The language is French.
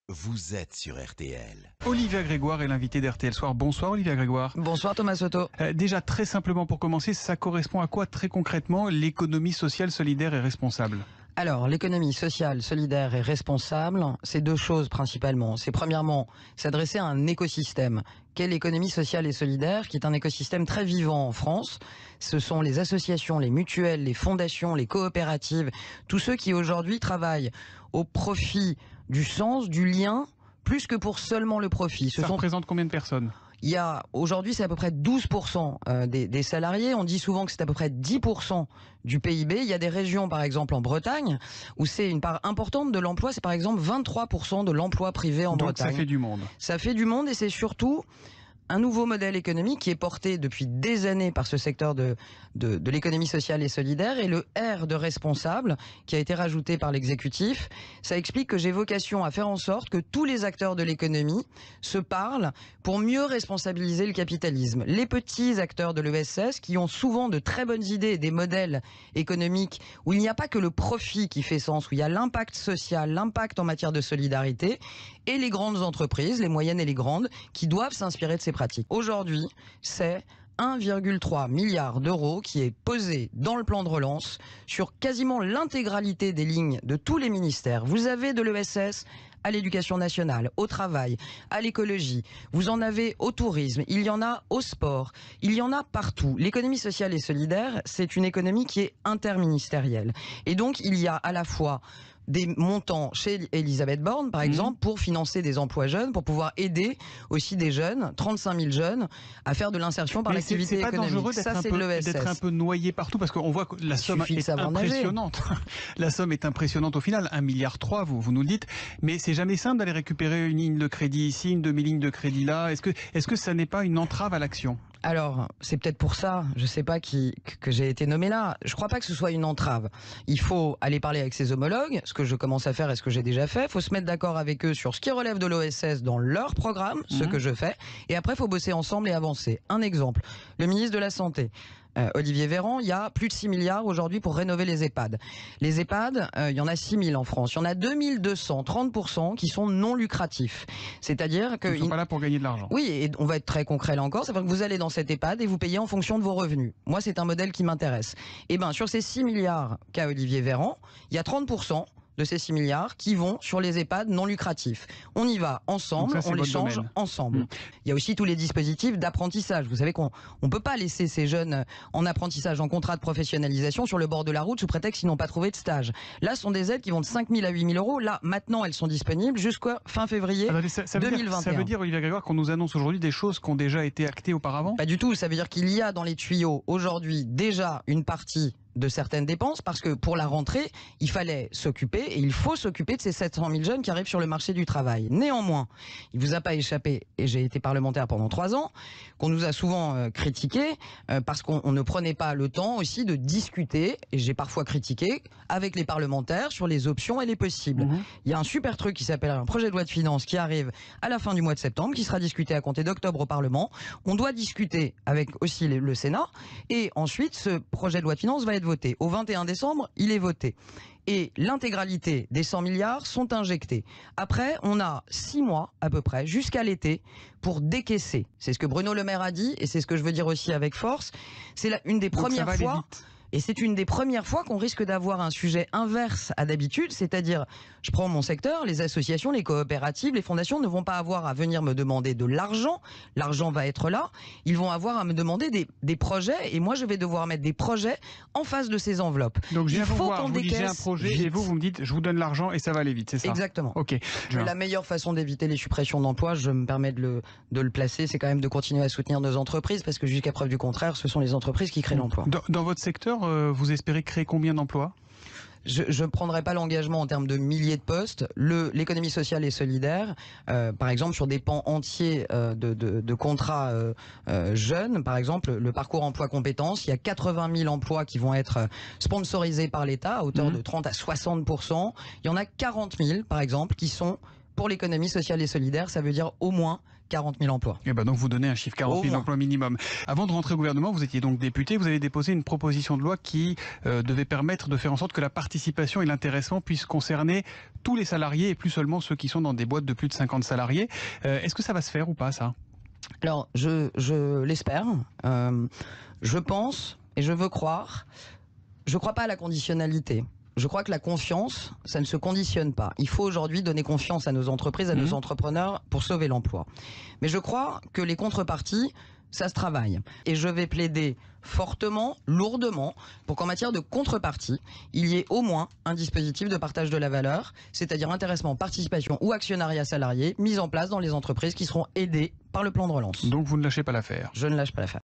Vous êtes sur RTL. Olivia Grégoire est l'invitée d'RTL Soir. Bonsoir Olivia Grégoire. Bonsoir Thomas Soto. Déjà très simplement pour commencer, ça correspond à quoi très concrètement l'économie sociale, solidaire et responsable ? Alors, l'économie sociale, solidaire et responsable, c'est deux choses principalement. C'est premièrement s'adresser à un écosystème. Qu'est l'économie sociale et solidaire, qui est un écosystème très vivant en France. Ce sont les associations, les mutuelles, les fondations, les coopératives, tous ceux qui aujourd'hui travaillent au profit du sens, du lien, plus que pour seulement le profit. Ça représente combien de personnes ? Il y a aujourd'hui, c'est à peu près 12% des salariés. On dit souvent que c'est à peu près 10% du PIB. Il y a des régions, par exemple en Bretagne, où c'est une part importante de l'emploi. C'est par exemple 23% de l'emploi privé en Bretagne. Donc ça fait du monde. Ça fait du monde et c'est surtout un nouveau modèle économique qui est porté depuis des années par ce secteur de l'économie sociale et solidaire, et le R de responsable qui a été rajouté par l'exécutif. Ça explique que j'ai vocation à faire en sorte que tous les acteurs de l'économie se parlent pour mieux responsabiliser le capitalisme. Les petits acteurs de l'ESS qui ont souvent de très bonnes idées et des modèles économiques où il n'y a pas que le profit qui fait sens, où il y a l'impact social, l'impact en matière de solidarité, et les grandes entreprises, les moyennes et les grandes, qui doivent s'inspirer de ces pratiques. Aujourd'hui, c'est 1,3 milliard d'euros qui est posé dans le plan de relance sur quasiment l'intégralité des lignes de tous les ministères. Vous avez de l'ESS à l'éducation nationale, au travail, à l'écologie, vous en avez au tourisme, il y en a au sport, il y en a partout. L'économie sociale et solidaire, c'est une économie qui est interministérielle. Et donc, il y a à la fois des montants chez Elisabeth Borne, par exemple, pour financer des emplois jeunes, pour pouvoir aider aussi des jeunes, 35 000 jeunes, à faire de l'insertion par l'activité économique. C'est pas dangereux d'être un peu noyé partout, parce qu'on voit que la somme est impressionnante. La somme est impressionnante au final, 1,3 milliard, vous nous le dites, mais c'est jamais simple d'aller récupérer une ligne de crédit ici, une demi-ligne de crédit là. Est-ce que ça n'est pas une entrave à l'action ? Alors, c'est peut-être pour ça, je sais pas que j'ai été nommé là. Je crois pas que ce soit une entrave. Il faut aller parler avec ses homologues, ce que je commence à faire et ce que j'ai déjà fait. Il faut se mettre d'accord avec eux sur ce qui relève de l'OSS dans leur programme, ce que je fais. Et après, il faut bosser ensemble et avancer. Un exemple, le ministre de la Santé. Olivier Véran, il y a plus de 6 milliards aujourd'hui pour rénover les EHPAD. Les EHPAD, il y en a 6 000 en France. Il y en a 2200, 30% qui sont non lucratifs. C'est-à-dire que... Ils ne sont pas là pour gagner de l'argent. Oui, et on va être très concret là encore. C'est-à-dire que vous allez dans cet EHPAD et vous payez en fonction de vos revenus. Moi, c'est un modèle qui m'intéresse. Et bien, sur ces 6 milliards qu'a Olivier Véran, il y a 30% de ces 6 milliards qui vont sur les EHPAD non lucratifs. On y va ensemble, on les change ensemble. Il y a aussi tous les dispositifs d'apprentissage. Vous savez qu'on ne peut pas laisser ces jeunes en apprentissage, en contrat de professionnalisation sur le bord de la route sous prétexte qu'ils n'ont pas trouvé de stage. Là, ce sont des aides qui vont de 5 000 à 8 000 euros. Là, maintenant, elles sont disponibles jusqu'à fin février 2021. Ça veut dire, Olivia Grégoire, qu'on nous annonce aujourd'hui des choses qui ont déjà été actées auparavant ? Pas du tout. Ça veut dire qu'il y a dans les tuyaux aujourd'hui déjà une partie de certaines dépenses, parce que pour la rentrée, il fallait s'occuper, et il faut s'occuper de ces 700 000 jeunes qui arrivent sur le marché du travail. Néanmoins, il vous a pas échappé, et j'ai été parlementaire pendant 3 ans, qu'on nous a souvent critiqué, parce qu'on ne prenait pas le temps aussi de discuter, et j'ai parfois critiqué, avec les parlementaires sur les options et les possibles. Il y a un super truc qui s'appelle un projet de loi de finances qui arrive à la fin du mois de septembre, qui sera discuté à compter d'octobre au Parlement. On doit discuter avec aussi le Sénat, et ensuite ce projet de loi de finances va être voté. Au 21 décembre, il est voté. Et l'intégralité des 100 milliards sont injectés. Après, on a 6 mois à peu près, jusqu'à l'été, pour décaisser. C'est ce que Bruno Le Maire a dit, et c'est ce que je veux dire aussi avec force. C'est une des premières fois... Et c'est une des premières fois qu'on risque d'avoir un sujet inverse à d'habitude, c'est-à-dire, je prends mon secteur, les associations, les coopératives, les fondations ne vont pas avoir à venir me demander de l'argent va être là, ils vont avoir à me demander des projets, et moi je vais devoir mettre des projets en face de ces enveloppes. Donc j'ai un projet, et vous me dites, je vous donne l'argent et ça va aller vite, c'est ça ? Exactement. Ok. La meilleure façon d'éviter les suppressions d'emplois, je me permets de le placer, c'est quand même de continuer à soutenir nos entreprises, parce que jusqu'à preuve du contraire, ce sont les entreprises qui créent l'emploi. Dans votre secteur, vous espérez créer combien d'emplois ? Je ne prendrai pas l'engagement en termes de milliers de postes. L'économie sociale et solidaire, par exemple, sur des pans entiers de contrats jeunes, par exemple, le parcours emploi-compétences, il y a 80 000 emplois qui vont être sponsorisés par l'État à hauteur de 30 à 60%. Il y en a 40 000, par exemple, qui sont pour l'économie sociale et solidaire, ça veut dire au moins 40 000 emplois. Et ben donc vous donnez un chiffre, 40 000 emplois minimum. Avant de rentrer au gouvernement, vous étiez donc député, vous avez déposé une proposition de loi qui devait permettre de faire en sorte que la participation et l'intéressement puissent concerner tous les salariés et plus seulement ceux qui sont dans des boîtes de plus de 50 salariés. Est-ce que ça va se faire ou pas, ça? Alors, je l'espère. Je pense et je veux croire. Je ne crois pas à la conditionnalité. Je crois que la confiance, ça ne se conditionne pas. Il faut aujourd'hui donner confiance à nos entreprises, à nos entrepreneurs pour sauver l'emploi. Mais je crois que les contreparties, ça se travaille. Et je vais plaider fortement, lourdement, pour qu'en matière de contrepartie, il y ait au moins un dispositif de partage de la valeur, c'est-à-dire intéressement, participation ou actionnariat salarié, mis en place dans les entreprises qui seront aidées par le plan de relance. Donc vous ne lâchez pas l'affaire? Je ne lâche pas l'affaire.